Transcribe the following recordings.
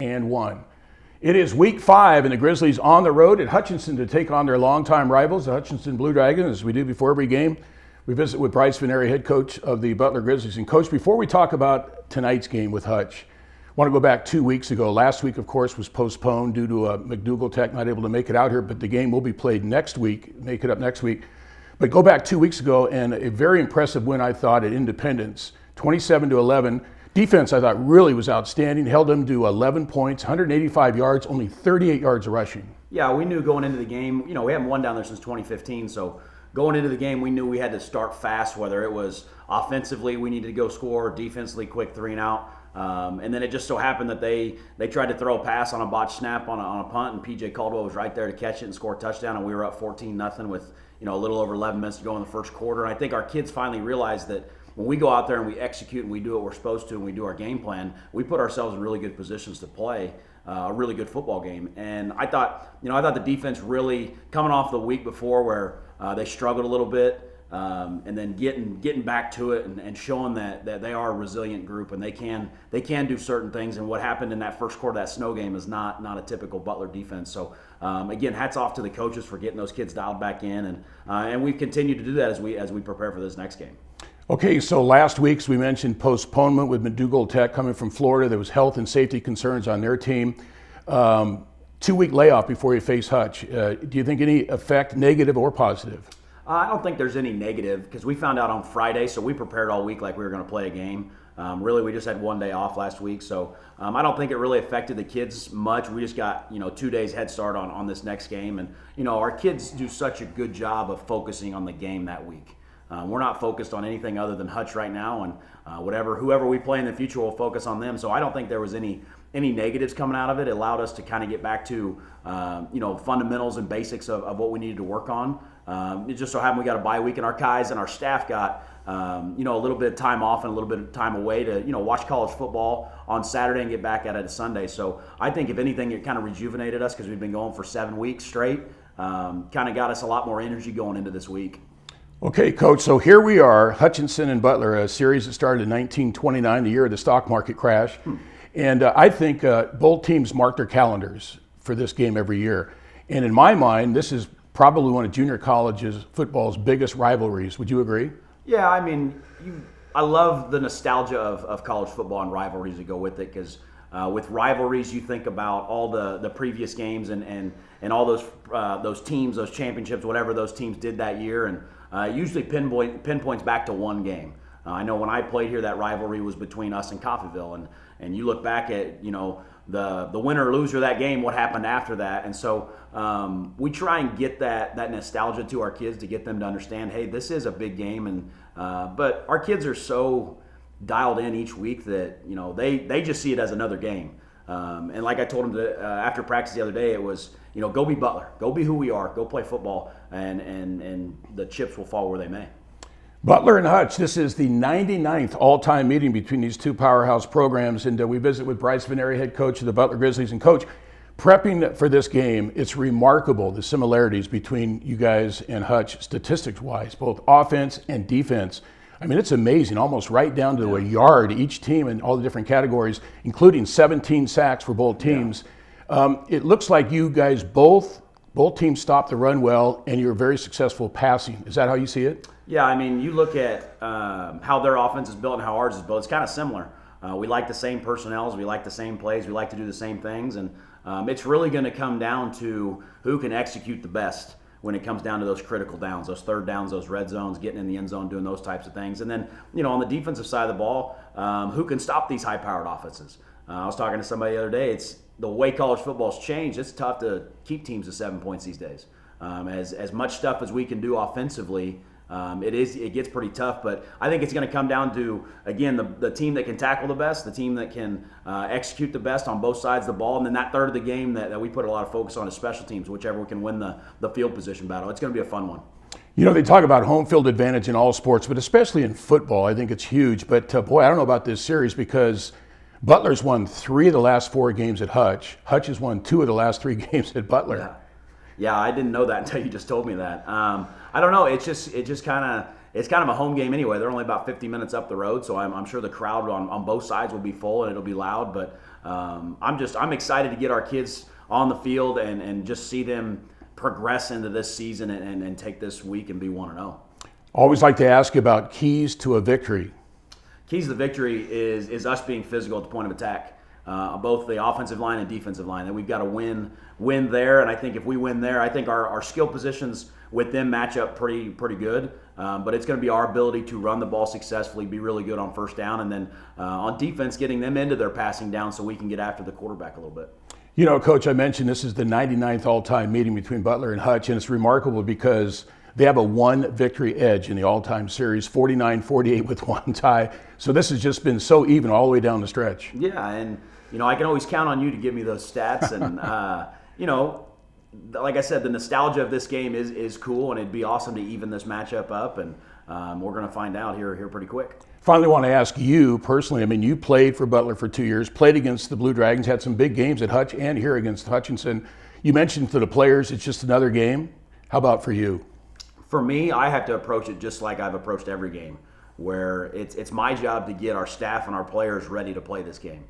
And one. It is week 5, and the Grizzlies on the road at Hutchinson to take on their longtime rivals, the Hutchinson Blue Dragons. As we do before every game, we visit with Brice, Vignery, head coach of the Butler Grizzlies. And Coach, before we talk about tonight's game with Hutch, I want to go back 2 weeks ago. Last week, of course, was postponed due to a McDougal Tech not able to make it out here, but the game will be played next week, make it up next week. But go back 2 weeks ago, and a very impressive win, I thought, at Independence, 27-11. Defense, I thought, really was outstanding. Held them to 11 points, 185 yards, only 38 yards of rushing. Yeah, we knew going into the game, we haven't won down there since 2015, so going into the game, we knew we had to start fast, whether it was offensively, we needed to go score, defensively, quick 3 and out. And then it just so happened that they tried to throw a pass on a botched snap on a punt, and P.J. Caldwell was right there to catch it and score a touchdown, and we were up 14-0 with a little over 11 minutes to go in the first quarter. And I think our kids finally realized that when we go out there and we execute and we do what we're supposed to and we do our game plan, we put ourselves in really good positions to play a really good football game. And I thought the defense really, coming off the week before where they struggled a little bit, and then getting back to it and showing that they are a resilient group and they can do certain things. And what happened in that first quarter of that snow game is not a typical Butler defense. So again, hats off to the coaches for getting those kids dialed back in, and we've continued to do that as we prepare for this next game. Okay, so last week we mentioned postponement with McDougal Tech coming from Florida. There was health and safety concerns on their team. 2-week layoff before you face Hutch. Do you think any effect, negative or positive? I don't think there's any negative because we found out on Friday, so we prepared all week like we were going to play a game. Really, we just had 1 day off last week, so I don't think it really affected the kids much. We just got 2 days head start on this next game, and our kids do such a good job of focusing on the game that week. We're not focused on anything other than Hutch right now, and whoever we play in the future will focus on them. So I don't think there was any negatives coming out of it. It allowed us to kind of get back to fundamentals and basics of what we needed to work on. It just so happened we got a bye week, and our guys and our staff got a little bit of time off and a little bit of time away to watch college football on Saturday and get back at it Sunday. So I think if anything, it kind of rejuvenated us because we've been going for 7 weeks straight. Kind of got us a lot more energy going into this week. Okay, Coach, so here we are, Hutchinson and Butler, a series that started in 1929, the year of the stock market crash. And I think both teams mark their calendars for this game every year. And in my mind, this is probably one of junior college's football's biggest rivalries. Would you agree? Yeah, I mean, I love the nostalgia of college football and rivalries that go with it because with rivalries, you think about all the previous games and all those teams, those championships, whatever those teams did that year, and usually pinpoints back to one game. I know when I played here, that rivalry was between us and Coffeyville, and you look back at the winner or loser of that game, what happened after that, and so we try and get that nostalgia to our kids to get them to understand, hey, this is a big game, and but our kids are so dialed in each week that they just see it as another game. And like I told them after practice the other day, it was go be Butler, go be who we are, go play football, and the chips will fall where they may. Butler and Hutch, this is the 99th all-time meeting between these two powerhouse programs, and we visit with Brice Vignery, head coach of the Butler Grizzlies. And Coach, prepping for this game, it's remarkable the similarities between you guys and Hutch statistics-wise, both offense and defense. I mean, it's amazing, almost right down to a yard, each team in all the different categories, including 17 sacks for both teams. Yeah. It looks like you guys both teams stopped the run well, and you're very successful passing. Is that how you see it? Yeah, I mean, you look at how their offense is built and how ours is built. It's kind of similar. We like the same personnels. We like the same plays. We like to do the same things. And it's really going to come down to who can execute the best when it comes down to those critical downs, those third downs, those red zones, getting in the end zone, doing those types of things. And then, on the defensive side of the ball, who can stop these high-powered offenses? I was talking to somebody the other day. It's the way college football's changed. It's tough to keep teams to 7 points these days. As much stuff as we can do offensively, it gets pretty tough, but I think it's going to come down to, again, the team that can tackle the best, the team that can execute the best on both sides of the ball, and then that third of the game that we put a lot of focus on is special teams, whichever can win the field position battle. It's going to be a fun one. They talk about home field advantage in all sports, but especially in football, I think it's huge. But boy, I don't know about this series because Butler's won 3 of the last 4 games at Hutch. Hutch has won 2 of the last 3 games at Butler. Yeah, I didn't know that until you just told me that. I don't know. It's kind of a home game anyway. They're only about 50 minutes up the road, so I'm sure the crowd on both sides will be full and it'll be loud. But I'm excited to get our kids on the field and just see them progress into this season and take this week and be 1-0. Always like to ask about keys to a victory. Keys to the victory is us being physical at the point of attack, both the offensive line and defensive line. And we've got to win there. And I think if we win there, I think our skill positions with them match up pretty good. But it's going to be our ability to run the ball successfully, be really good on first down, and then on defense, getting them into their passing down so we can get after the quarterback a little bit. You know, Coach, I mentioned this is the 99th all-time meeting between Butler and Hutch, and it's remarkable because they have a one victory edge in the all-time series, 49-48 with one tie. So this has just been so even all the way down the stretch. Yeah, and, I can always count on you to give me those stats. And, like I said, the nostalgia of this game is cool, and it'd be awesome to even this matchup up. And we're going to find out here pretty quick. Finally, want to ask you personally, I mean, you played for Butler for 2 years, played against the Blue Dragons, had some big games at Hutch and here against Hutchinson. You mentioned to the players it's just another game. How about for you? For me, I have to approach it just like I've approached every game, where it's my job to get our staff and our players ready to play this game.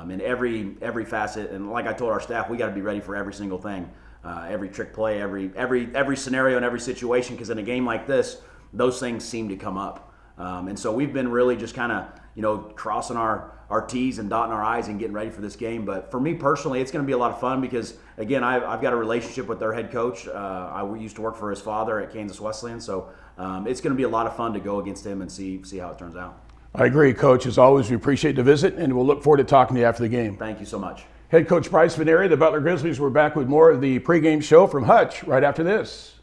In every facet, and like I told our staff, we got to be ready for every single thing, every trick play, every scenario and every situation, because in a game like this, those things seem to come up. And so we've been really just kind of, crossing our T's and dotting our I's and getting ready for this game. But for me personally, it's going to be a lot of fun because, again, I've got a relationship with their head coach. I used to work for his father at Kansas Wesleyan. So it's going to be a lot of fun to go against him and see how it turns out. I agree, Coach. As always, we appreciate the visit, and we'll look forward to talking to you after the game. Thank you so much. Head coach Brice Vignery, the Butler Grizzlies. We're back with more of the pregame show from Hutch right after this.